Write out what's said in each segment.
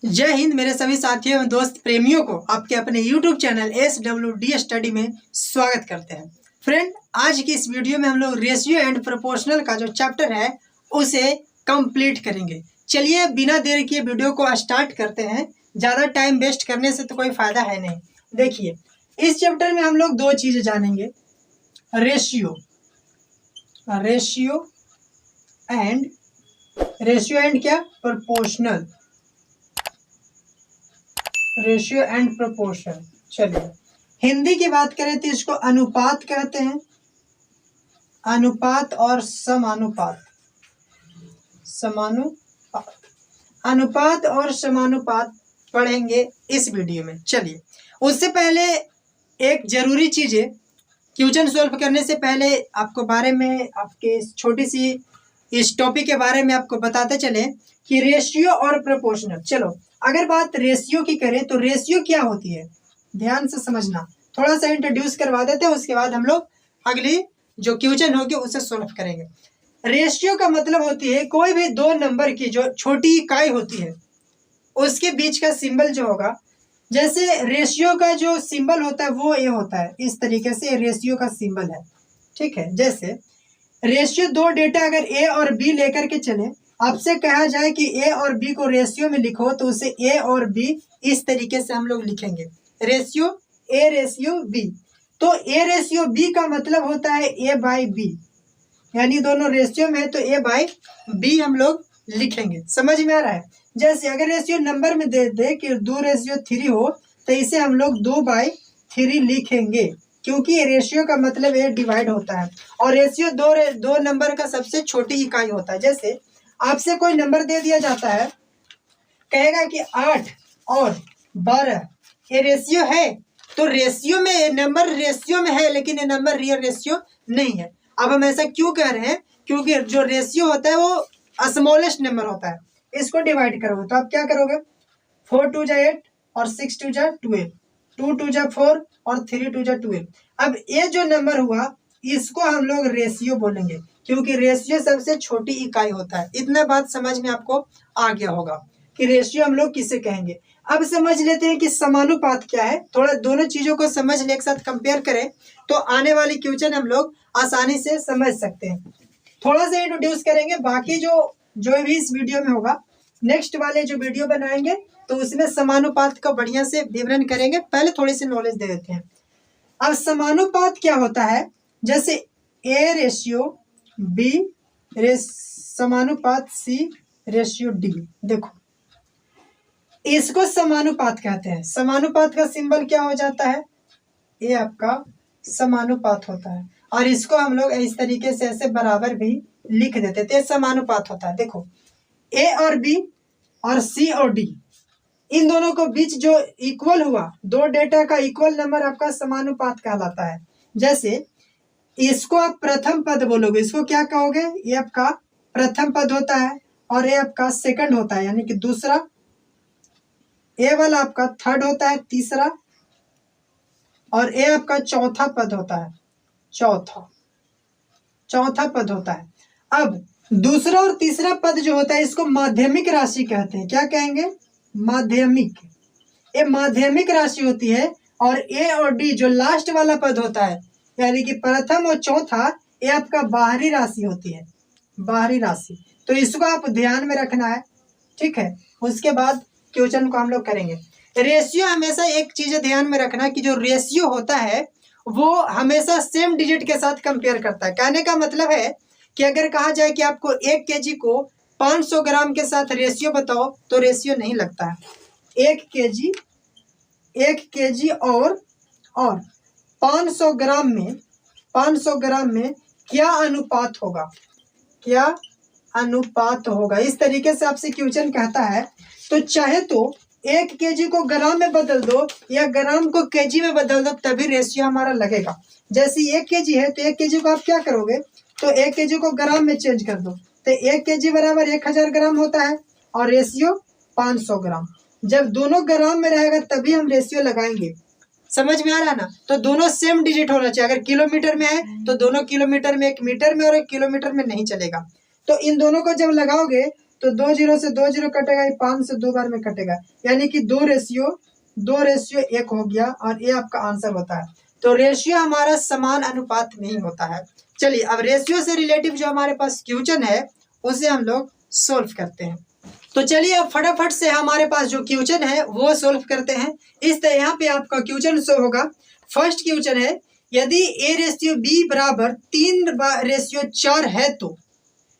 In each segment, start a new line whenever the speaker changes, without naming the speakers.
जय हिंद मेरे सभी साथियों एवं दोस्त प्रेमियों को आपके अपने YouTube चैनल SWD स्टडी में स्वागत करते हैं। फ्रेंड, आज की इस वीडियो में हम लोग रेशियो एंड प्रोपोर्शनल का जो चैप्टर है उसे कंप्लीट करेंगे। चलिए बिना देर किए वीडियो को स्टार्ट करते हैं। ज़्यादा टाइम वेस्ट करने से तो कोई फायदा है नहीं। देखिए, इस चैप्टर में हम लोग दो चीज़ें जानेंगे, रेशियो एंड क्या, प्रोपोर्शनल, रेशियो एंड प्रोपोर्शन। चलिए हिंदी की बात करें तो इसको अनुपात कहते हैं, अनुपात और समानुपात, अनुपात और समानुपात पढ़ेंगे इस वीडियो में। चलिए उससे पहले एक जरूरी चीज है, क्वेश्चन सॉल्व करने से पहले आपको बारे में, आपके छोटी सी इस टॉपिक के बारे में आपको बताते चले कि रेशियो और प्रोपोर्शनल। चलो अगर बात रेशियो की करें तो रेशियो क्या होती है, ध्यान से समझना। थोड़ा सा इंट्रोड्यूस करवा देते हैं, उसके बाद हम लोग अगली जो क्वेश्चन होगी उसे सॉल्व करेंगे। रेशियो का मतलब होती है कोई भी दो नंबर की जो छोटी इकाई होती है उसके बीच का सिंबल जो होगा। जैसे रेशियो का जो सिंबल होता है वो ये होता है, इस तरीके से रेशियो का सिंबल है, ठीक है। जैसे रेशियो दो डेटा अगर ए और बी लेकर के चले, आपसे कहा जाए कि ए और बी को रेशियो में लिखो तो उसे ए और बी इस तरीके से हम लोग लिखेंगे, रेशियो ए रेशियो बी। तो ए रेशियो बी का मतलब होता है ए बाई बी, यानी दोनों रेशियो में है तो ए बाई बी हम लोग लिखेंगे। समझ में आ रहा है? जैसे अगर रेशियो नंबर में दे दे कि 2:3 हो तो इसे हम लोग 2/3 लिखेंगे, क्योंकि रेशियो का मतलब ये डिवाइड होता है और रेशियो दो नंबर का सबसे छोटी इकाई होता है। जैसे आपसे कोई नंबर दे दिया जाता है, कहेगा कि 8 और 12 ये रेशियो है, तो रेशियो में ये नंबर रेशियो में है लेकिन ये नंबर रियल रेशियो नहीं है। अब हम ऐसा क्यों कह रहे हैं? क्योंकि जो रेशियो होता है वो स्मॉलेस्ट नंबर होता है। इसको डिवाइड करोगे तो आप क्या करोगे, 4 2 जा 8 और 6 2 जा 12, 2 2 जा 4 और 3 2 जा 12। अब ये जो नंबर हुआ इसको हम लोग रेशियो बोलेंगे, क्योंकि रेशियो सबसे छोटी इकाई होता है। इतना बात समझ में आपको आ गया होगा कि रेशियो हम लोग किसे कहेंगे। अब समझ लेते हैं कि समानुपात क्या है। थोड़ा दोनों चीजों को समझ ले, एक साथ कंपेयर करें तो आने वाली क्वेश्चन हम लोग आसानी से समझ सकते हैं। थोड़ा सा इंट्रोड्यूस करेंगे, बाकी जो भी इस वीडियो में होगा नेक्स्ट वाले जो वीडियो बनाएंगे तो उसमें समानुपात का बढ़िया से विवरण करेंगे। पहले थोड़ी सी नॉलेज दे देते हैं। अब समानुपात क्या होता है, जैसे ए रेशियो बी समानुपात सी रेशियो डी। देखो इसको समानुपात कहते हैं। समानुपात का सिंबल क्या हो जाता है, ये आपका समानुपात होता है और इसको हम लोग इस तरीके से ऐसे बराबर भी लिख देते थे, समानुपात होता है। देखो ए और बी और सी और डी, इन दोनों को बीच जो इक्वल हुआ, दो डेटा का इक्वल नंबर आपका समानुपात कहलाता है। जैसे इसको आप प्रथम पद बोलोगे, इसको क्या कहोगे, ये आपका प्रथम पद होता है और ये आपका सेकंड होता है यानी कि दूसरा, ए वाला आपका थर्ड होता है तीसरा, और ए आपका चौथा पद होता है, चौथा पद होता है। अब दूसरा और तीसरा पद जो होता है इसको माध्यमिक राशि कहते हैं। क्या कहेंगे, माध्यमिक। ये माध्यमिक राशि होती है। और ए और डी जो लास्ट वाला पद होता है यानी कि प्रथम और चौथा, ये आपका बाहरी राशि होती है, बाहरी राशि। तो इसको आप ध्यान में रखना है, ठीक है। उसके बाद क्वेश्चन को हम लोग करेंगे। रेशियो हमेशा एक चीज ध्यान में रखना कि जो रेशियो होता है वो हमेशा सेम डिजिट के साथ कंपेयर करता है। कहने का मतलब है कि अगर कहा जाए कि आपको 1 kg को 500 ग्राम के साथ रेशियो बताओ तो रेशियो नहीं लगता है। 1 kg और 500 ग्राम में क्या अनुपात होगा, क्या अनुपात होगा, इस तरीके से आपसे क्वेश्चन कहता है। तो चाहे तो 1 kg को ग्राम में बदल दो या ग्राम को kg में बदल दो, तभी रेशियो हमारा लगेगा। जैसे 1 kg है तो 1 kg को आप क्या करोगे, तो 1 kg को ग्राम में चेंज कर दो तो 1 kg बराबर 1000 ग्राम होता है और रेशियो 500 ग्राम। जब दोनों ग्राम में रहेगा तभी हम रेशियो लगाएंगे। समझ में आ रहा है ना? तो दोनों सेम डिजिट होना चाहिए। अगर किलोमीटर में है तो दोनों किलोमीटर में, 1 मीटर में और 1 किलोमीटर में नहीं चलेगा। तो इन दोनों को जब लगाओगे तो 2 जीरो से 2 जीरो कटेगा, ये 5 से 2 बार में कटेगा, यानी कि 2 रेशियो 1 हो गया और ये आपका आंसर होता है। तो रेशियो हमारा समान अनुपात में ही होता है। चलिए अब रेशियो से रिलेटिव जो हमारे पास क्वेश्चन है उसे हम लोग सोल्व करते हैं। तो चलिए अब फटाफट से हमारे पास जो क्वेश्चन है वो सोल्व करते हैं। इस तरह यहाँ पे आपका क्वेश्चन शो होगा। फर्स्ट क्वेश्चन है, यदि a रेशियो b बराबर 3 रेशियो 4 है तो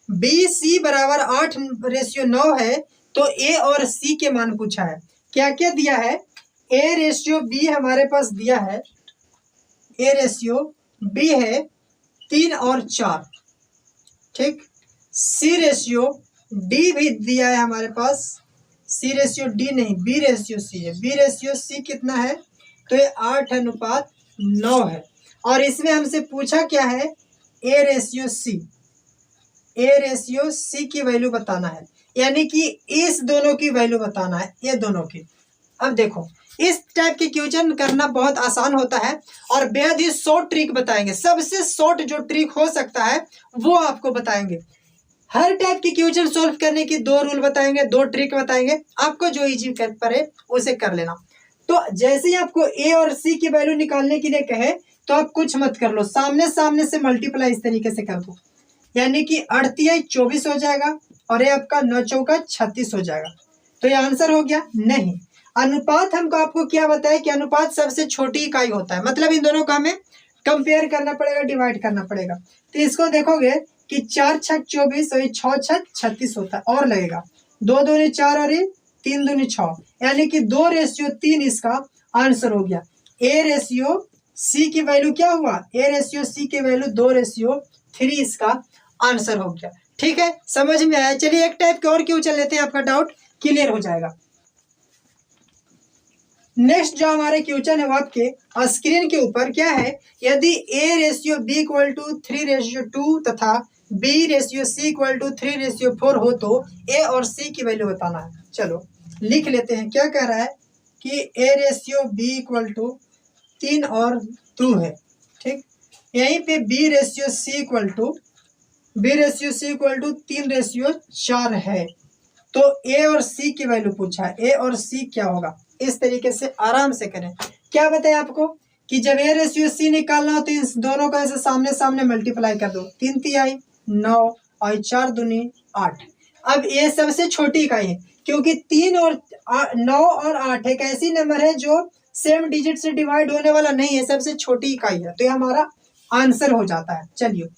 b c बराबर 8 रेशियो 9 है, तो a और c के मान पूछा है। क्या क्या दिया है? a रेशियो b हमारे पास दिया है, a रेशियो b है 3 और 4, ठीक। c रेशियो d भी दिया है हमारे पास, c रेशियो d नहीं, b रेशियो c है। b रेशियो c कितना है? तो ये 8:9 है। और इसमें हमसे पूछा क्या है? a ratio c, a ratio c की वैल्यू बताना है, यानी कि इस दोनों की वैल्यू बताना है, ये दोनों की। अब देखो इस टाइप के क्वेश्चन करना बहुत आसान होता है और बेहद ही शॉर्ट ट्रिक बताएंगे। सबसे शॉर्ट जो ट्रिक हो सकता है वो आपको बताएंगे। हर टाइप की क्वेश्चन सोल्व करने की 2 रूल बताएंगे, 2 ट्रिक बताएंगे, आपको जो इजी कर पड़े उसे कर लेना। तो जैसे ही आपको ए और सी की वैल्यू निकालने के लिए कहे तो आप कुछ मत कर लो, सामने सामने से मल्टीप्लाई इस तरीके से कर दो, यानी कि 38 24 हो जाएगा और ये आपका 9 चौका 36 हो जाएगा। तो ये आंसर हो गया? नहीं। अनुपात हमको आपको क्या बताया कि अनुपात सबसे छोटी इकाई होता है, मतलब इन दोनों का हमें कंपेयर करना पड़ेगा, डिवाइड करना पड़ेगा। तो इसको देखोगे कि 4 छक 24 और 6 छक 36 होता है, और लगेगा 2 दूनी 4 और 3 दूनी 6, यानी कि 2 रेशियो 3 इसका आंसर हो गया। ए रेशियो सी की वैल्यू क्या हुआ? ए रेशियो सी की वैल्यू 2 रेशियो 3 इसका आंसर हो गया। ठीक है, समझ में आया? चलिए एक टाइप के और क्वेश्चन लेते हैं, आपका डाउट क्लियर हो जाएगा। नेक्स्ट जो हमारे क्वेश्चन है वो आपके स्क्रीन के ऊपर क्या है, यदि a ratio b equal to 3 ratio 2 तथा b ratio c equal to 3 ratio 4 हो तो a और c की वैल्यू बताना है। चलो लिख लेते हैं। क्या कह रहा है कि a ratio b equal to 3 और 2 है, ठीक। यहीं पे b ratio c equal to 3 ratio 4 है। तो a और c की वैल्यू पूछा है, a और c क्या होगा, इस तरीके से आराम से करें। क्या बताए आपको कि जब a रेशियो c निकालना हो तो इस दोनों का ऐसे सामने सामने मल्टीप्लाई कर दो, 3 तिहाई 9 और 4 दूनी 8। अब ये सबसे छोटी इकाई है क्योंकि 3 और 9 और 8 एक ऐसी नंबर है जो सेम डिजिट से डिवाइड होने वाला नहीं है, सबसे छोटी इकाई है, तो ये हमारा आंसर हो जाता है। चलिए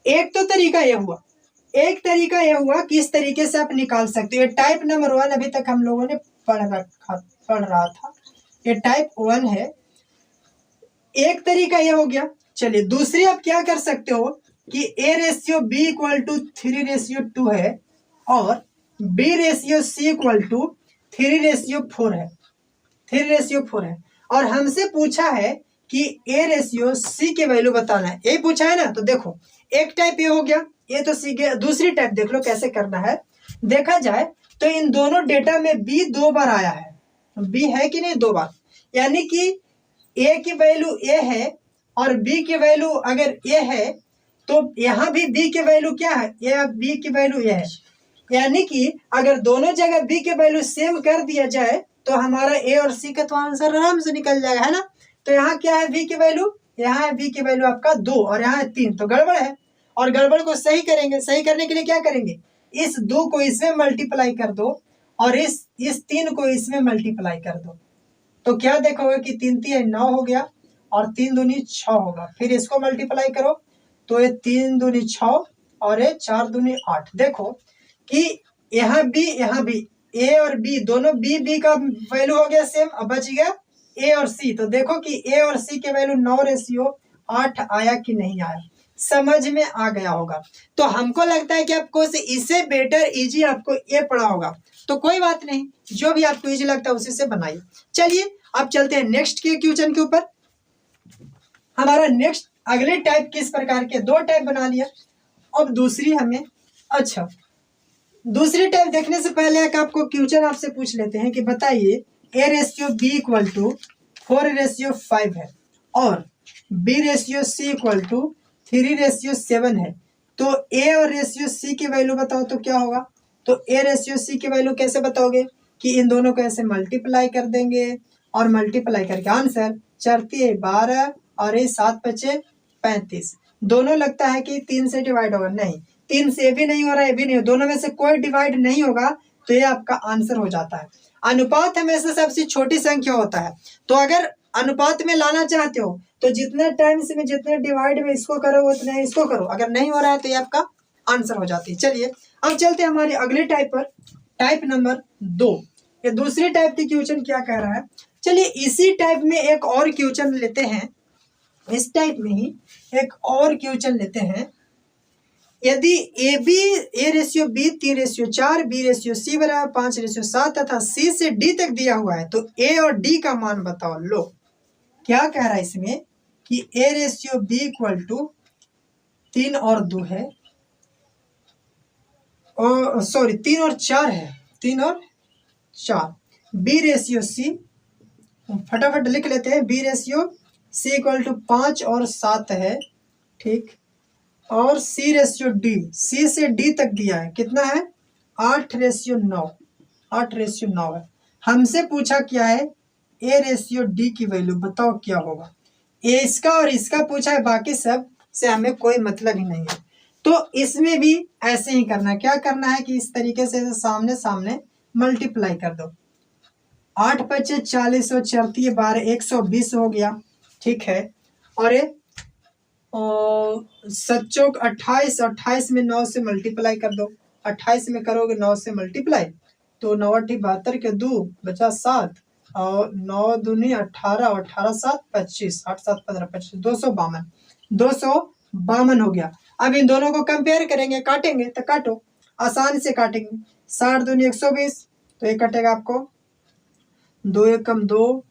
एक तो तरीका ये हुआ, एक तरीका यह हुआ कि इस तरीके से आप निकाल सकते हो। ये टाइप नंबर 1 अभी तक हम लोगों ने पढ़ रहा था, ये टाइप 1 है। एक तरीका यह हो गया। चलिए दूसरी आप क्या कर सकते हो कि a ratio b equal to 3 ratio 2 है और b ratio c equal to 3 ratio 4 है, 3 रेशियो 4 है, और हमसे पूछा है कि a रेशियो c की वैल्यू बताना है। ये पूछा है ना, तो देखो एक टाइप ये हो गया, ये तो सीख गया। दूसरी टाइप देख लो कैसे करना है। देखा जाए तो इन दोनों डेटा में b 2 बार आया है, b है कि नहीं 2 बार, यानी कि a की वैल्यू a है और b की वैल्यू अगर a है तो यहाँ भी b की वैल्यू क्या है, ये b की वैल्यू a है, यानी कि अगर दोनों जगह b की वैल्यू सेम कर दिया जाए तो हमारा a और c का तो आंसर आराम से निकल जाएगा, है ना। तो यहाँ क्या है b की वैल्यू, यहाँ है b की वैल्यू आपका 2 और यहाँ है 3, तो गड़बड़ है। और गड़बड़ को सही करेंगे, सही करने के लिए क्या करेंगे, इस 2 को इसमें मल्टीप्लाई कर दो और इस 3 को इसमें मल्टीप्लाई कर दो, तो क्या देखोगे कि 3 3 9 हो गया और 3 दूनी 6 होगा। फिर इसको मल्टीप्लाई करो तो ये 3 दूनी 6 और ये 4 दूनी 8। देखो कि यहाँ भी a और b दोनों b का वैल्यू हो गया सेम, अब बच गया a और c। तो देखो कि a और c के वैल्यू 9 रेशियो 8 आया कि नहीं आया, समझ में आ गया होगा। तो हमको लगता है कि आपको इससे बेटर इजी आपको ये पड़ा होगा, तो कोई बात नहीं, जो भी आपको इजी लगता है उसी से बनाइए। चलिए अब चलते हैं नेक्स्ट के क्वेश्चन के ऊपर। हमारा नेक्स्ट अगले टाइप किस प्रकार के, 2 टाइप बना लिया, अब दूसरी हमें, अच्छा दूसरी टाइप देखने से पहले एक आपको क्वेश्चन आपसे पूछ लेते हैं कि बताइए a ratio b equal to 4 ratio 5 है और b ratio c equal to 3 ratio 7 है, तो a और रेशियो c की वैल्यू बताओ तो क्या होगा। तो ए रेशियो सी की वैल्यू कैसे बताओगे कि इन दोनों को ऐसे मल्टीप्लाई कर देंगे और मल्टीप्लाई करके आंसर 4 12 और ये 7 5 35। दोनों लगता है कि 3 से डिवाइड होगा, नहीं 3 से भी नहीं हो रहा है, ये भी नहीं हो, दोनों में से कोई डिवाइड नहीं होगा, तो ये आपका आंसर हो जाता है। अनुपात हमेशा सबसे छोटी संख्या होता है, तो अगर अनुपात में लाना चाहते हो तो जितने टाइम्स में जितने डिवाइड में इसको करो उतने इसको करो, अगर नहीं हो रहा है तो ये आपका आंसर हो जाती है। चलिए अब चलते हैं हमारे अगले टाइप पर, टाइप नंबर 2। ये दूसरी टाइप की क्वेश्चन क्या कह रहा है, चलिए इसी टाइप में एक और क्वेश्चन लेते हैं, इस टाइप में ही एक और क्वेश्चन लेते हैं। यदि A ratio B 3:4, B ratio C बराबर 5:7 तथा सी से डी तक दिया हुआ है, तो ए और डी का मान बताओ। लो क्या कह रहा है इसमें कि A ratio B equal to 3 और 2 है, और सॉरी 3 और 4 है, 3 और 4। बी रेशियो सी, फटाफट लिख लेते हैं, B ratio C equal to 5 और 7 है, ठीक। और सी रेशियो डी, सी से डी तक दिया है, कितना है 8:9, 8:9 है। हमसे पूछा क्या है ए रेशियो डी की वैल्यू बताओ क्या होगा। ए इसका और इसका पूछा है, बाकी सब से हमें कोई मतलब ही नहीं है। तो इसमें भी ऐसे ही करना है, क्या करना है कि इस तरीके से सामने सामने मल्टीप्लाई कर दो। 8 5 40 और 4 12 120 हो गया, ठीक है। और ये 7 चौक 28, 28 में 9 से मल्टीप्लाई कर दो, 28 में करोगे 9 से मल्टीप्लाई तो 9 8 72 के 2 बचा 7 और 9 दूनी 18 और 18 7 25, 8 7 15 25, 252, 252 हो गया। अब इन दोनों को कंपेयर करेंगे, काटेंगे तो काटो, आसान से काटेंगे। 60 दूनी 120, तो ये कटेगा आपको 2 1 कम 2,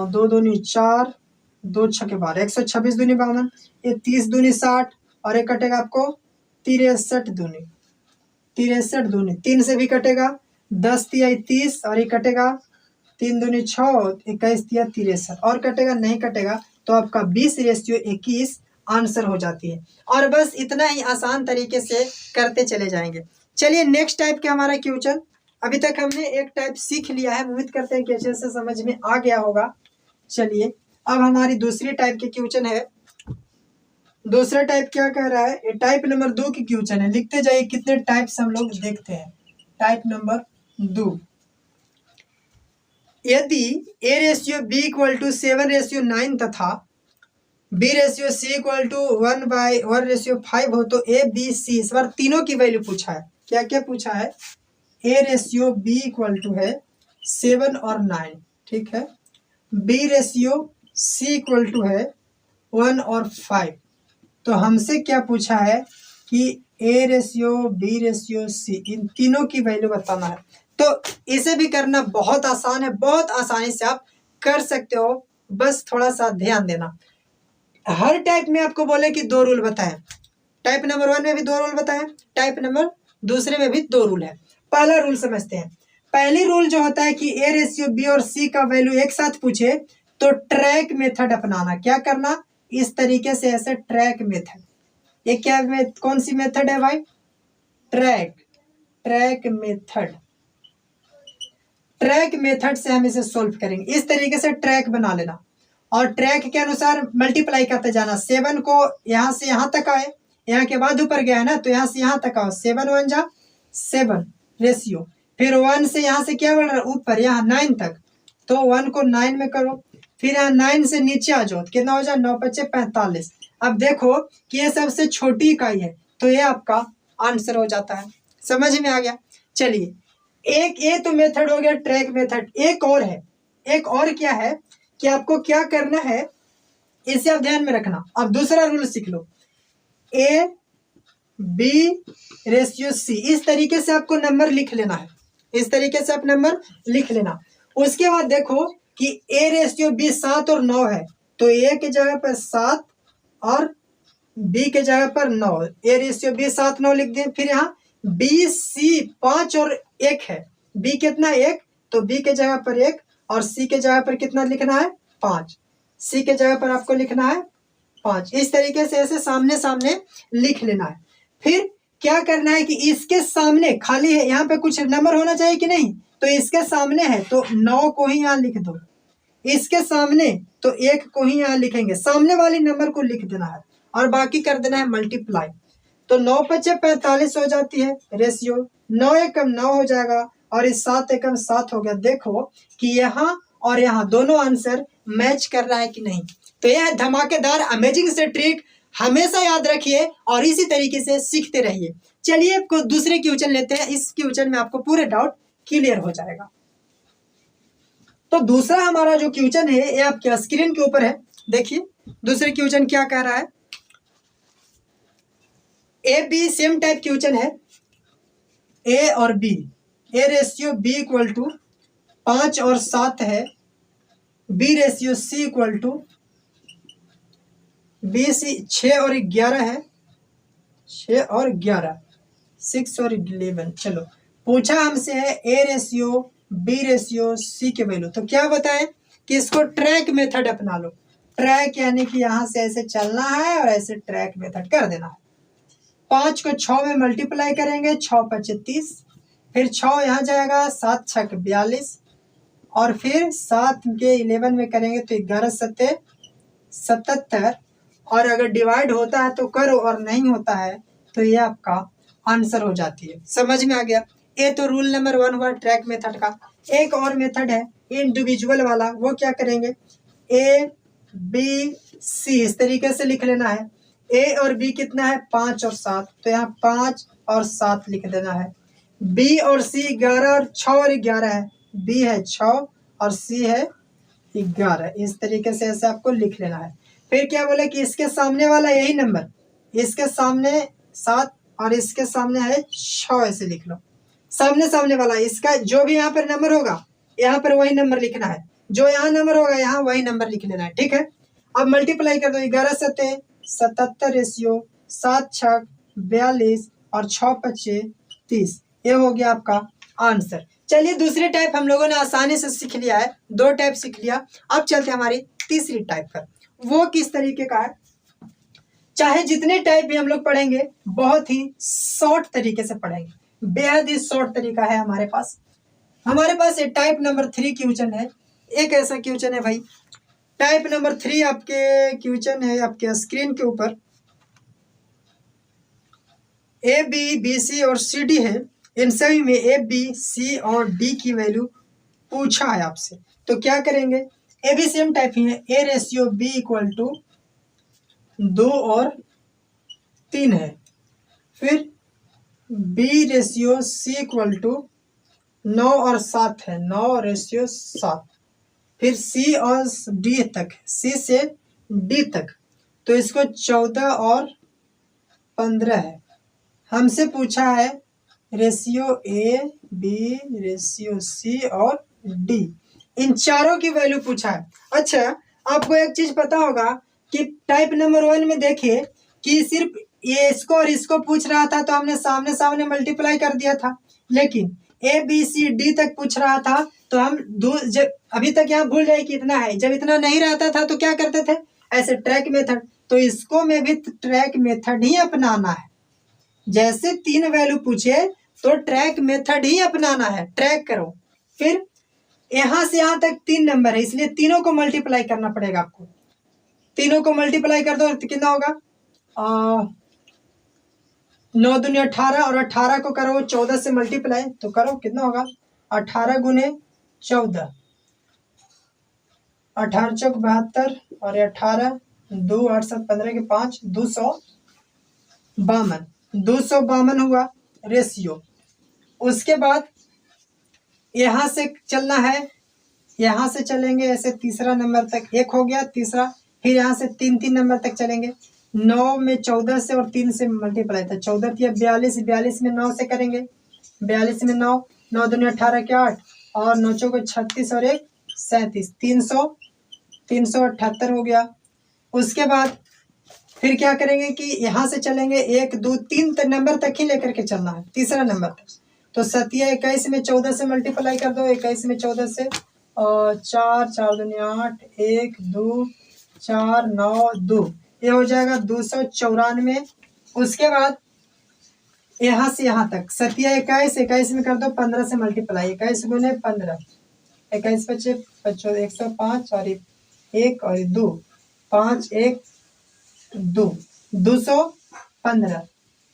2 दूनी 4, 2 6 12, 126 दूनी 52, ये 30 दूनी 60 और ये कटेगा आपको 63 दूनी, 63 दूनी 3 से भी कटेगा, 10 तिया 30 और ये कटेगा 3 दूनी 6, 21 तिया 63 और कटेगा, नहीं कटेगा तो आपका 20:21 आंसर हो जाती है। और बस इतना ही आसान तरीके से करते चले जाएंगे। चलिए नेक्स्ट टाइप के हमारा क्वेश्चन, अभी तक हमने एक टाइप सीख लिया है, उम्मीद करते हैं कि अच्छे से समझ में आ गया होगा। चलिए अब हमारी दूसरी टाइप की क्वेश्चन है। दूसरा टाइप क्या कह रहा है, टाइप नंबर 2 की क्वेश्चन है, लिखते जाइए कितने टाइप्स हम लोग देखते हैं। टाइप नंबर 2, यदि A ratio B equal to 7:9 तथा B ratio C equal to 1/1:5 हो, तो ए बी सी, इस बार तीनों की वैल्यू पूछा है। क्या क्या पूछा है, A ratio B equal to है 7 और 9, ठीक है। B ratio C equal to है 1 और 5। तो हमसे क्या पूछा है कि A ratio B ratio C, इन तीनों की वैल्यू बताना है। तो इसे भी करना बहुत आसान है, बहुत आसानी से आप कर सकते हो, बस थोड़ा सा ध्यान देना। हर टाइप में आपको बोले कि 2 रूल बताएं, टाइप नंबर 1 में भी 2 रूल बताएं, टाइप नंबर दूसरे में भी 2 रूल है। पहला रूल समझते हैं। पहली रूल जो होता है कि ए रेशियो बी और सी का वैल्यू एक साथ पूछे तो ट्रैक मेथड अपनाना। क्या करना, इस तरीके से, ऐसे ट्रैक मेथड। ये क्या कौन सी मेथड है भाई, ट्रैक मेथड। ट्रैक मेथड से हम इसे सोल्व करेंगे। इस तरीके से ट्रैक बना लेना और ट्रैक के अनुसार मल्टीप्लाई करते जाना। 7 को यहाँ से यहाँ तक आए, यहाँ के बाद ऊपर गया है ना, तो यहाँ से यहाँ तक आओ, 7 1 जा 7 रेशियो, फिर 1 से यहाँ से क्या बढ़ रहा है ऊपर, यहाँ 9 तक, तो 1 को 9 में करो, फिर यहाँ 9 से नीचे आ जाओ, कितना हो जाए 9 5 45। अब देखो कि ये सबसे छोटी इकाई है, तो ये आपका आंसर हो जाता है। समझ में आ गया। चलिए एक ये तो मेथड हो गया ट्रैक मेथड। एक और है, एक और क्या है कि आपको क्या करना है, इसे आप ध्यान में रखना। अब दूसरा रूल सीख लो, ए बी रेशियो सी, इस तरीके से आपको नंबर लिख लेना है, इस तरीके से आप नंबर लिख लेना। उसके बाद देखो कि ए रेशियो बी 7 और 9 है, तो ए की जगह पर 7 और बी के जगह पर 9, ए रेशियो बी 7 9 लिख दिए। फिर यहाँ बी सी 5 और 1 है, बी कितना 1, तो बी के जगह पर 1 और सी के जगह पर कितना लिखना है 5, सी के जगह पर आपको लिखना है 5। इस तरीके से ऐसे सामने सामने लिख लेना है। फिर क्या करना है कि इसके सामने खाली है, यहाँ पे कुछ नंबर होना चाहिए कि नहीं, तो इसके सामने है तो 9 को ही यहाँ लिख दो, इसके सामने तो 1 को ही यहाँ लिखेंगे, सामने वाले नंबर को लिख देना है और बाकी कर देना है मल्टीप्लाई। तो 9 × 45 हो जाती है रेशियो, 9 एकम 9 हो जाएगा और इस 7 एकम 7 हो गया। देखो कि यहाँ और यहाँ दोनों आंसर मैच कर रहा है कि नहीं। तो यह धमाकेदार अमेजिंग से ट्रिक हमेशा याद रखिए और इसी तरीके से सीखते रहिए। चलिए आपको दूसरे क्वेश्चन लेते हैं, इस क्वेश्चन में आपको पूरे डाउट क्लियर हो जाएगा। तो दूसरा हमारा जो क्वेश्चन है ये आपके स्क्रीन के ऊपर है, देखिए दूसरे क्वेश्चन क्या कह रहा है। A B same type question है, ए और B, A ratio B equal to 5 और 7 है, B ratio C equal to B C 6 और 11 है, 6 और 11, 6 और 11। चलो पूछा हमसे है A ratio B ratio C के वैल्यू। तो क्या बताएं कि इसको ट्रैक मेथड अपना लो। ट्रैक यानी कि यहाँ से ऐसे चलना है और ऐसे ट्रैक मेथड कर देना है। 5 को 6 में मल्टीप्लाई करेंगे, 6 × 5 = 30, फिर 6 यहाँ जाएगा, 7 × 6 = 42 और फिर 7 के 11 में करेंगे तो 11 × 7 = 77। और अगर डिवाइड होता है तो करो और नहीं होता है तो ये आपका आंसर हो जाती है। समझ में आ गया। ये तो रूल नंबर 1 हुआ ट्रैक मेथड का। एक और मेथड है इंडिविजुअल वाला, वो क्या करेंगे, ए बी सी इस तरीके से लिख लेना है। ए और बी कितना है, 5 और 7, तो यहाँ 5 और 7 लिख देना है। बी और सी 11 और 6 और 11 है, बी है 6 और सी है 11, इस तरीके से ऐसे आपको लिख लेना है। फिर क्या बोले कि इसके सामने वाला यही नंबर, इसके सामने 7 और इसके सामने है 6, ऐसे लिख लो। सामने सामने वाला इसका जो भी यहाँ पर नंबर होगा यहाँ पर वही नंबर लिखना है, जो यहाँ नंबर होगा यहाँ वही नंबर लिख लेना है, ठीक है। अब मल्टीप्लाई कर दो, 11 × 7 = 77 रेशियो 7 × 6 = 42 और 6 × 5 = 30। ये हो गया आपका आंसर। चलिए दूसरी टाइप हम लोगों ने आसानी से सीख लिया है, 2 टाइप सीख लिया। अब चलते हैं हमारी तीसरी टाइप पर। वो किस तरीके का है, चाहे जितने टाइप भी हम लोग पढ़ेंगे बहुत ही शॉर्ट तरीके से पढ़ेंगे, बेहद ही शॉर्ट तरीका है हमारे पास। हमारे पास ये टाइप नंबर 3 क्वेश्चन है। एक ऐसा क्वेश्चन है भाई, टाइप नंबर 3 आपके क्वेश्चन है आपके स्क्रीन के ऊपर। ए बी बी सी और सी डी है, इन सभी में ए बी सी और डी की वैल्यू पूछा है आपसे। तो क्या करेंगे, ए बी सेम टाइप ही है, A ratio B equal to 2 और 3 है, फिर B ratio C equal to 9 और 7 है, 9 रेशियो 7, फिर सी और डी तक, सी से डी तक, तो इसको 14 और 15 है। हमसे पूछा है ratio A B ratio C और डी, इन चारों की वैल्यू पूछा है। अच्छा आपको एक चीज पता होगा कि टाइप नंबर 1 में देखिए कि सिर्फ ये इसको और इसको पूछ रहा था तो हमने सामने सामने मल्टीप्लाई कर दिया था, लेकिन ए बी सी डी तक पूछ रहा था तो हम जब अभी तक यहाँ भूल जाए कि इतना है, जब इतना नहीं रहता था तो क्या करते थे, ऐसे ट्रैक मेथड। तो इसको में भी ट्रैक मेथड ही अपनाना है। जैसे 3 वैल्यू पूछे तो ट्रैक मेथड ही अपनाना है, ट्रैक करो। फिर यहाँ से यहाँ तक 3 नंबर है, इसलिए तीनों को मल्टीप्लाई करना पड़ेगा आपको। तीनों को मल्टीप्लाई कर दो तो कितना होगा, 9 दूनी 18 और 18 को करो 14 से मल्टीप्लाई तो करो कितना होगा, 18 × 14, 18 × 4 = 72 और 18 2 8 7 15 के 5 252 हुआ रेशियो। उसके बाद यहाँ से चलना है, यहाँ से चलेंगे ऐसे तीसरा नंबर तक, 1 हो गया तीसरा, फिर यहाँ से 3 नंबर तक चलेंगे। 9 में 14 से और 3 से मल्टीप्लाई था, 14 × 42, 42 में 9 से करेंगे, 42 में 9, 9 दूनी 18 के 8 और 9 चौके 36 और 1 37, 378 हो गया। उसके बाद फिर क्या करेंगे कि यहाँ से चलेंगे 1 2 3 नंबर तक ही लेकर के चलना है, तीसरा नंबर तक। तो 7 21 में 14 से मल्टीप्लाई कर दो, 21 में 14 से और 4 4 दूनी 8 1 2 4 9 2, ये हो जाएगा 294। उसके बाद यहाँ से यहाँ तक 7 या 21, 21 में कर दो 15 से मल्टीप्लाई, 21 गुने 15, 21 बचे 55, 105 और 1 और 2, 5 1 2, 215,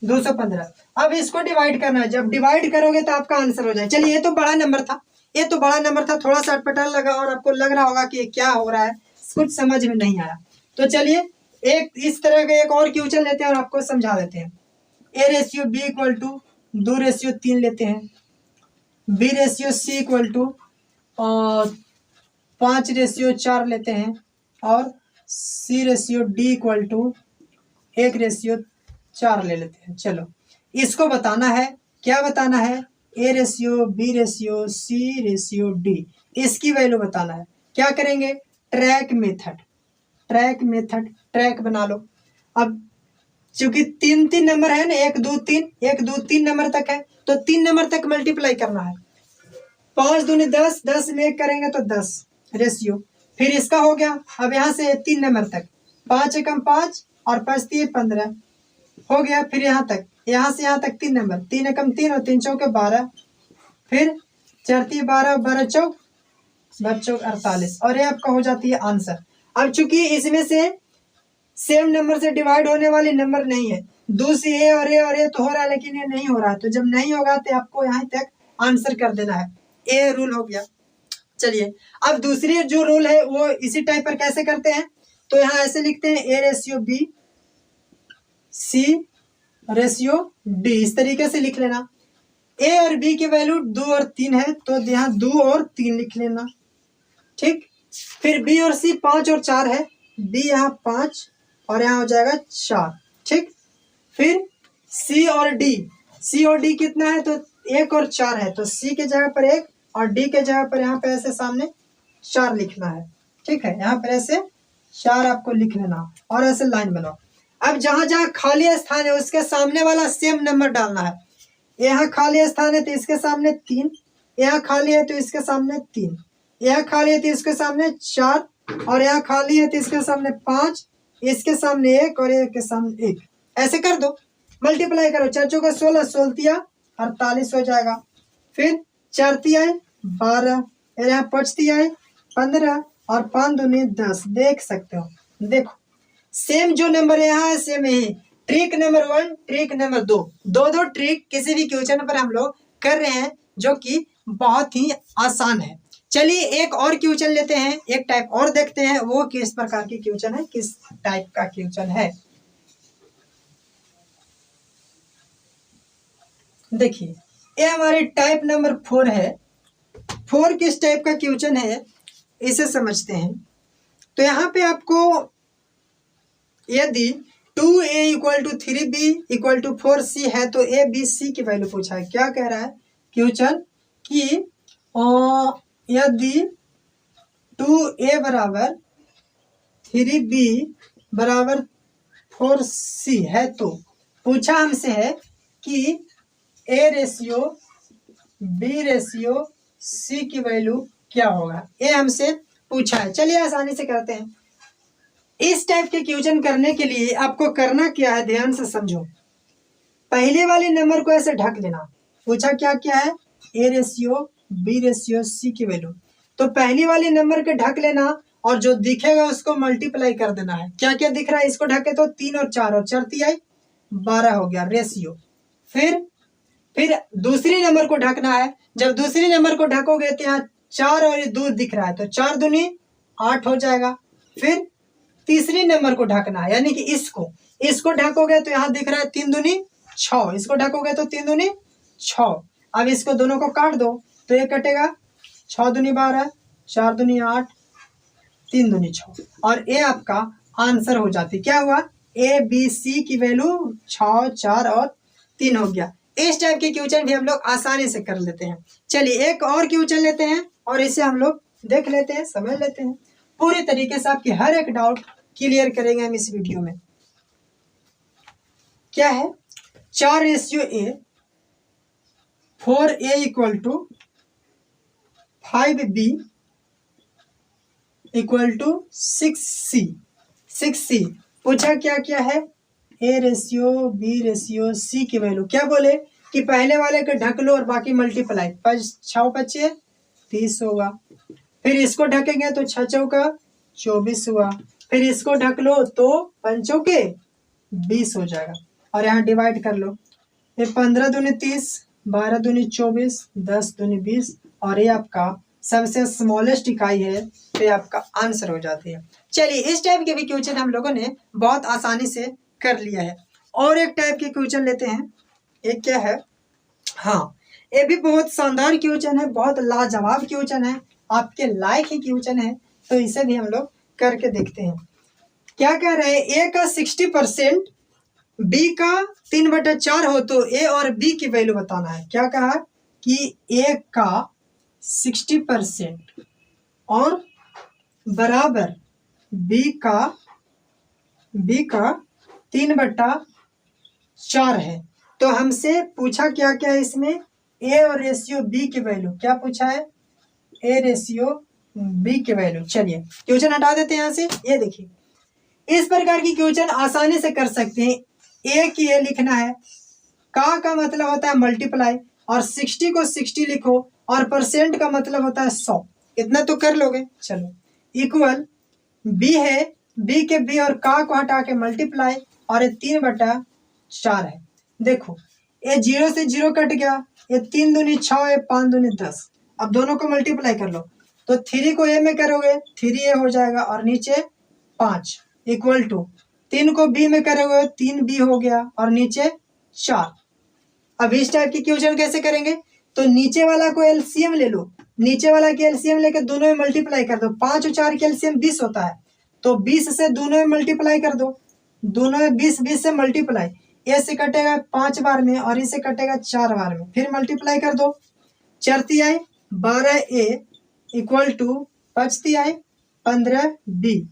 215। अब इसको डिवाइड करना है, जब डिवाइड करोगे तो आपका आंसर हो जाए। चलिए ये तो बड़ा नंबर था, ये तो बड़ा नंबर था, थोड़ा सा अटपटा लगा और आपको लग रहा होगा कि ये क्या हो रहा है, कुछ समझ में नहीं आया। तो चलिए एक इस तरह का एक और क्वेश्चन लेते हैं और आपको समझा देते हैं। A/B इक्वल टू 2/3 लेते हैं, B/C इक्वल टू 5/4 लेते हैं और C/D इक्वल टू 1/4 ले लेते हैं। चलो इसको बताना है, क्या बताना है, A/B/C/D, इसकी वैल्यू बताना है। क्या करेंगे, ट्रैक मेथड, ट्रैक बना लो। अब चूंकि 3 नंबर है ना, 1 2 3, 1 2 3 नंबर तक है, तो 3 नंबर तक मल्टीप्लाई करना है। 5 दूनी 10, 10 में 1 करेंगे तो 10 रेशियो, फिर इसका हो गया। अब यहाँ से 3 नंबर तक 5 एकम 5 और 5 3 15 हो गया। फिर यहाँ तक, यहाँ से यहाँ तक 3 नंबर, 3 एकम 3 और 3 चौके 12, फिर 4 3 12, 12 चौक 48 और ये आपका हो जाती है आंसर। अब चूंकि इसमें से सेम नंबर से डिवाइड होने वाली नंबर नहीं है, 2 से ए और ए तो हो रहा है, लेकिन ये नहीं हो रहा है। तो जब नहीं होगा तो आपको यहाँ तक आंसर कर देना है, ए रूल हो गया। चलिए अब दूसरी जो रूल है वो इसी टाइप पर कैसे करते हैं, तो यहाँ ऐसे लिखते हैं A/B C/D, इस तरीके से लिख लेना। ए और बी की वैल्यू 2 और 3 है, तो यहाँ 2 और 3 लिख लेना, ठीक। फिर बी और सी 5 और 4 है, बी यहाँ 5 और यहाँ हो जाएगा 4, ठीक। फिर सी और डी कितना है, तो 1 और 4 है, तो सी के जगह पर 1 और डी के जगह पर यहाँ पे ऐसे सामने 4 लिखना है, ठीक है। यहाँ पर ऐसे 4 आपको लिख लेना और ऐसे लाइन बनाओ। अब जहां जहां खाली स्थान है उसके सामने वाला सेम नंबर डालना है। यहाँ खाली स्थान है तो इसके सामने 3, यहाँ खाली है तो इसके सामने 3, यहाँ खाली है तो इसके सामने 4 और यहाँ खाली है तो इसके सामने 5, इसके सामने 1 और एक के सामने 1, ऐसे कर दो। मल्टीप्लाई करो, 4 चौका 16, 16 48 हो जाएगा। फिर 4 तिया 12, यहाँ 5 तिया 15 और 5 दूनी 10। देख सकते हो, देखो सेम जो नंबर यहाँ है सेम है। ट्रिक नंबर 1, ट्रिक नंबर 2, दो ट्रिक किसी भी क्वेश्चन पर हम लोग कर रहे हैं जो कि बहुत ही आसान है। चलिए एक और क्वेश्चन लेते हैं, एक टाइप और देखते हैं वो किस प्रकार की क्वेश्चन है, किस टाइप का क्वेश्चन है। देखिए ये हमारे टाइप नंबर 4 है। 4 किस टाइप का क्वेश्चन है इसे समझते हैं। तो यहाँ पे आपको यदि 2a equal to 3b equal to 4c है तो a b c की वैल्यू पूछा है। क्या कह रहा है क्वेश्चन कि यदि 2a बराबर 3b बराबर 4c है तो पूछा हमसे है कि A/B/C की वैल्यू क्या होगा, ये हमसे पूछा है। चलिए आसानी से करते हैं। इस टाइप के क्वेश्चन करने के लिए आपको करना क्या है, ध्यान से समझो। पहले वाले नंबर को ऐसे ढक लेना। पूछा क्या क्या है, A/B/C की वैल्यू, तो पहली वाले नंबर के ढक लेना और जो दिखेगा उसको मल्टीप्लाई कर देना है। क्या क्या दिख रहा है इसको ढके, तो 3 और 4 और 4 तिहाई 12 हो गया रेशियो। फिर दूसरी नंबर को ढकना है। जब दूसरी नंबर को ढकोगे तो यहाँ 4 और 2 दिख रहा है, तो 4 दूनी 8 हो जाएगा। फिर तीसरी नंबर को ढकना है, यानी कि इसको ढकोगे तो यहाँ दिख रहा है 3 दूनी 6, इसको ढकोगे तो 3 दूनी 6। अब इसको दोनों को काट दो तो ये कटेगा 6 दूनी 12, 4 दूनी 8, 3 दूनी 6 और ये आपका आंसर हो जाती। क्या हुआ, A/B/C की वैल्यू 6, 4 और 3 हो गया। इस टाइप के क्वेश्चन भी हम लोग आसानी से कर लेते हैं। चलिए एक और क्वेश्चन लेते हैं और इसे हम लोग देख लेते हैं, समझ लेते हैं। पूरी तरीके से आपकी हर एक डाउट क्लियर करेंगे हम इस वीडियो में। क्या है, 4/A, 4A equal to 5B equal to 6C। पूछा क्या क्या है, A ratio B ratio C की वैल्यू क्या बोले कि पहले वाले को ढक लो और बाकी मल्टीप्लाई, 6 बचे 30 होगा। फिर इसको ढकेंगे तो 6 चौका 24 हुआ। फिर इसको ढक लो तो 5 चौके 20 हो जाएगा। और यहाँ डिवाइड कर लो, ये 15 दूनी 30, 12 दूनी 24, 10 दूनी 20 और ये आपका सबसे स्मॉलेस्ट इकाई है, तो ये आपका आंसर हो जाती है। चलिए इस टाइप के भी क्वेश्चन हम लोगों ने बहुत आसानी से कर लिया है। और एक टाइप के क्वेश्चन लेते हैं, एक क्या है, हाँ ये भी बहुत शानदार क्वेश्चन है, बहुत लाजवाब क्वेश्चन है, आपके लायक ही क्वेश्चन है, तो इसे भी हम लोग करके देखते हैं। क्या कह रहे हैं, ए का 60% बी का 3/4 हो तो ए और बी की वैल्यू बताना है। क्या कहा कि ए का 60% और बराबर बी का 3/4 है। तो हमसे पूछा क्या क्या है इसमें, ए और रेशियो बी की वैल्यू, क्या पूछा है, ए रेशियो बी की वैल्यू। चलिए क्वेश्चन हटा देते हैं यहाँ से। ये देखिए इस प्रकार की क्वेश्चन आसानी से कर सकते हैं। ए की ए लिखना है, का मतलब होता है मल्टीप्लाई, और 60 को 60 लिखो, और परसेंट का मतलब होता है 100। इतना तो कर लोगे। चलो इक्वल बी है, बी के बी और का को हटा के मल्टीप्लाई, और ये 3/4 है। देखो ये 0 से 0 कट गया, ये 3 दूनी 6, ये 5 दूनी 10। अब दोनों को मल्टीप्लाई कर लो, तो 3 को ए में करोगे 3a हो जाएगा, और नीचे 5 इक्वल टू 3 को बी में करोगे 3b हो गया, और नीचे 4। अब इस टाइप की क्वेश्चन कैसे करेंगे, तो नीचे वाला को एलसीएम ले लो, नीचे वाला के एलसीएम लेकर दोनों में मल्टीप्लाई कर दो। 5 और 4 के एलसीएम 20 होता है, तो 20 से दोनों में मल्टीप्लाई कर दो, दोनों में 20 से मल्टीप्लाई, ए से कटेगा 5 बार में और इसे कटेगा 4 बार में, फिर मल्टीप्लाई कर दो, 4 आई 12a equal to 5 I 15b।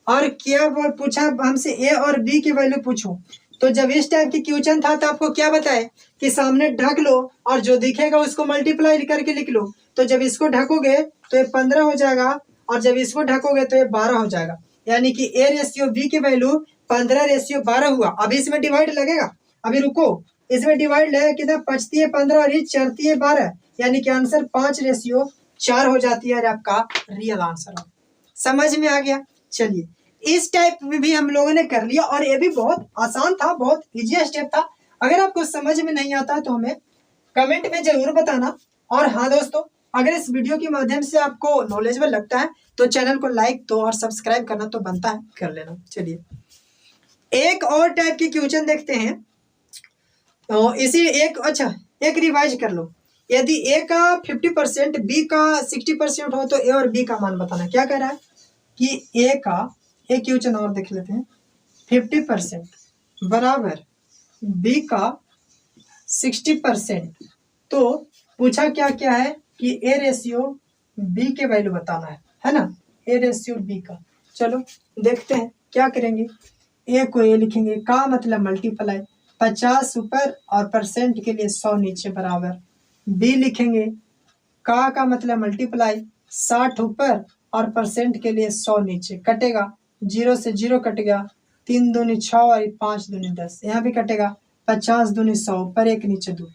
और क्या पूछा हमसे, ए और बी की वैल्यू पूछो। तो जब इस टाइप की क्वेश्चन था तो आपको क्या बताए कि सामने ढक लो और जो दिखेगा उसको मल्टीप्लाई करके लिख लो। तो जब इसको ढकोगे तो ये 15 हो जाएगा, और जब इसको ढकोगे तो ये 12 हो जाएगा। यानी कि ए रेशियो बी की वैल्यू 15/12 हुआ। अब इसमें डिवाइड लगेगा, अभी रुको, इसमें डिवाइड लगेगा कितना, 5×15 और 4×12, यानी कि आंसर 5/4 हो जाती है, आपका रियल आंसर। समझ में आ गया। चलिए इस टाइप में भी हम लोगों ने कर लिया, और ये भी बहुत आसान था, बहुत इजी स्टेप था। अगर आपको समझ में नहीं आता है तो हमें कमेंट में जरूर बताना। और हाँ दोस्तों, अगर इस वीडियो के माध्यम से आपको नॉलेजेबल लगता है तो चैनल को लाइक दो, और सब्सक्राइब करना तो बनता है, कर लेना। चलिए एक और टाइप की क्वेश्चन देखते हैं। तो इसी एक रिवाइज कर लो। यदि ए का 50% बी का 60% हो तो ए और बी का मान बताना। क्या कह रहा है कि ए का, एक क्वेश्चन और देख लेते हैं, 50% बराबर बी का 60%। तो पूछा क्या क्या है कि ए रेशियो बी के वैल्यू बताना है ना, ए रेशियो बी का। चलो देखते हैं क्या करेंगे। ए को ए लिखेंगे, का मतलब मल्टीप्लाई, 50 ऊपर और परसेंट के लिए 100 नीचे बराबर। बी लिखेंगे, का मतलब मल्टीप्लाई, 60 ऊपर और परसेंट के लिए 100 नीचे, कटेगा 0 से 0 कट गया, 3 दूनी 6 और 5 दूनी 10, यहाँ भी कटेगा, 50 दूनी 100 ऊपर 1 नीचे 2,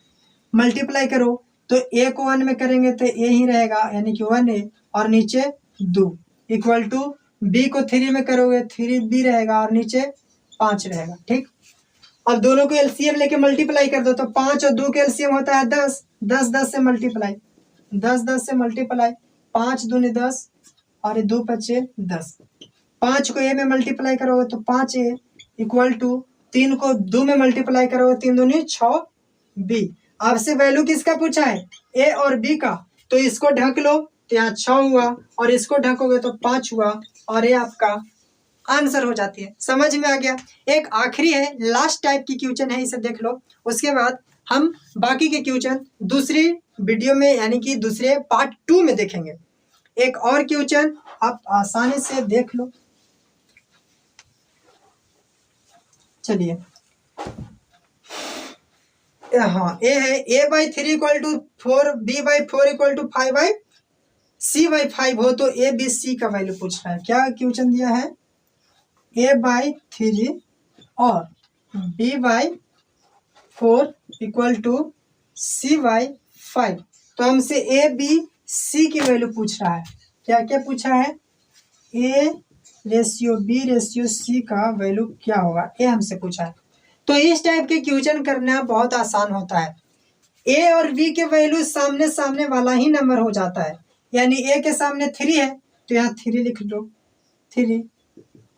मल्टीप्लाई करो तो ए को 1 में करेंगे तो ए ही रहेगा, यानी कि 1a और नीचे 2 इक्वल टू बी को 3 में करोगे 3b रहेगा और नीचे 5 रहेगा। ठीक, अब दोनों को एलसीएम लेके मल्टीप्लाई कर दो, तो 5 और 2 के एलसीएम होता है 10, 10 से मल्टीप्लाई, 10 से मल्टीप्लाई, 5 दूनी 10 और 2 बचे 10। 5 को ए में मल्टीप्लाई करोगे तो 5a इक्वल टू 3 को 2 में मल्टीप्लाई करोगे 3 दूनी 6b। आपसे वैल्यू किसका पूछा है, ए और बी का, तो इसको ढक लो तो यहाँ 6 हुआ, और इसको ढकोगे तो 5 हुआ, और ये आपका आंसर हो जाती है। समझ में आ गया। एक आखिरी है, लास्ट टाइप की क्वेश्चन है, इसे देख लो, उसके बाद हम बाकी के क्वेश्चन दूसरी वीडियो में यानी कि दूसरे पार्ट 2 में देखेंगे। एक और क्वेश्चन आप आसानी से देख लो। चलिए हाँ, ए है a/3 equal to 4, b/4 equal to 5 c/5 हो तो ए बी सी का वैल्यू पूछ रहा है। क्या क्वेश्चन दिया है, a/3 और by4 इक्वल टू C/5। तो हमसे ए बी सी की वैल्यू पूछ रहा है। क्या क्या पूछा है? A ratio B ratio C का वैल्यू क्या होगा, ये हमसे पूछा है। तो इस टाइप के क्वेश्चन करना बहुत आसान होता है। ए और बी के वैल्यू सामने सामने वाला ही नंबर हो जाता है। यानी ए के सामने 3 है तो यहाँ 3 लिख लो 3,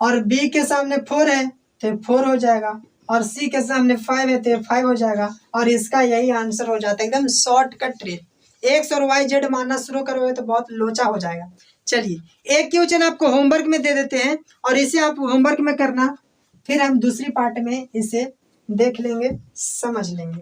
और बी के सामने 4 है तो 4 हो जाएगा, और सी के सामने 5 है तो 5 हो जाएगा, और इसका यही आंसर हो जाता है। एकदम शॉर्टकट ट्रिक। एक्स और वाई जेड मानना शुरू करोगे तो बहुत लोचा हो जाएगा। चलिए एक क्वेश्चन आपको होमवर्क में दे देते हैं और इसे आप होमवर्क में करना, फिर हम दूसरी पार्ट में इसे देख लेंगे, समझ लेंगे।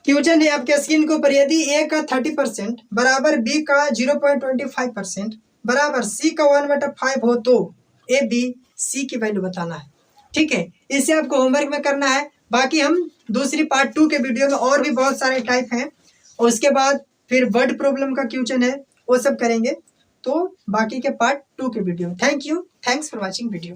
क्वेश्चन है आपके स्क्रीन के ऊपर, यदि ए का 30% बराबर बी का 0.25% बराबर सी का 1/5 हो तो ए बी सी की वैल्यू बताना है। ठीक है, इसे आपको होमवर्क में करना है। बाकी हम दूसरी पार्ट 2 के वीडियो में और भी बहुत सारे टाइप हैं, और उसके बाद फिर वर्ड प्रॉब्लम का क्वेश्चन है, वो सब करेंगे। तो बाकी के पार्ट 2 के video. Thank you, thanks for watching video.